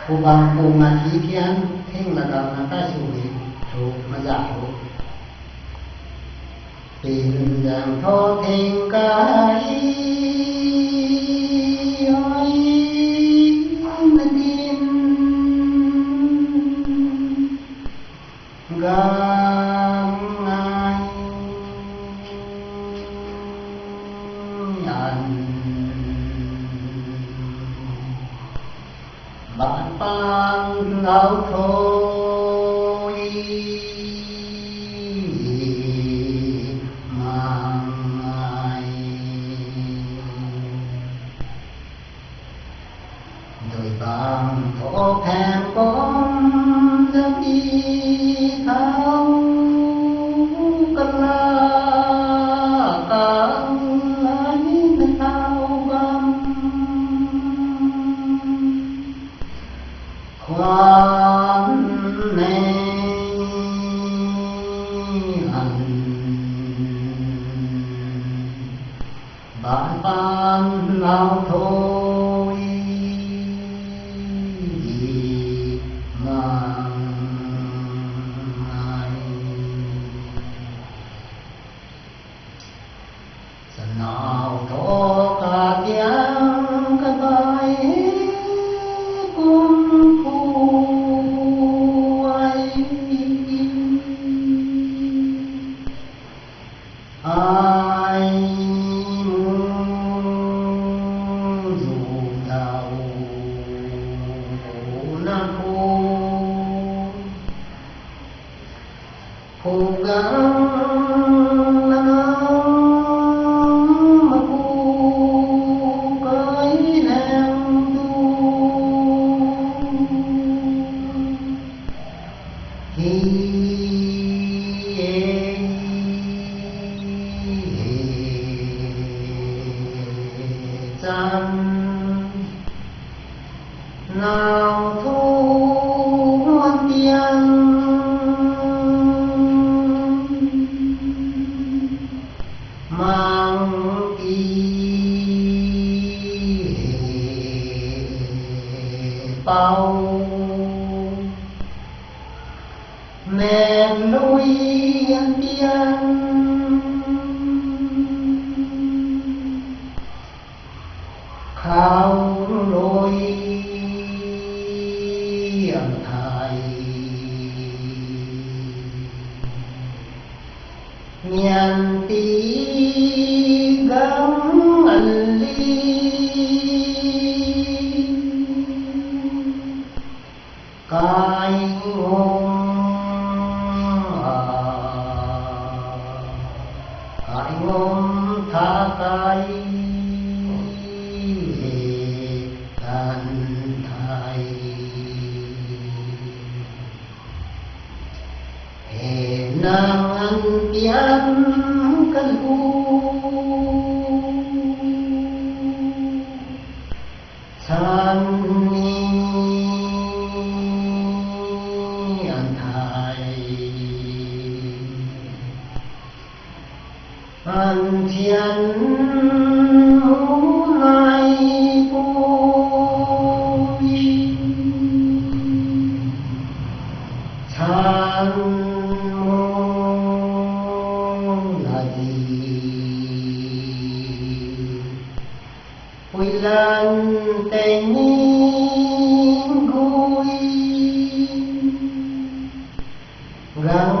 Ubang bunga ikian hing laga nakasuri tu mazahu pinjang tho thing kai oi nadim gang ngai yan bạn pan ngao thôi mang ai đời bằng thổ thẹn con giấc đi thao cơn la càng lấy thao băng khoan nê hẳn bạn ban nào thôi mà ai giờ nào thổ cả tiếng cái bài cung phu ai ai muốn dù đau na cố gắng mà cố cái nàng nào thu tiền mang đi bao mẹ nuôi ăn tiền khao lối âm thai nhàn tí gắng ăn ly cái ngôn cái ngôn tha cái nàng ăn pian kan u san ni an thai an thian mu lai bôi san quy lan tình vui gắng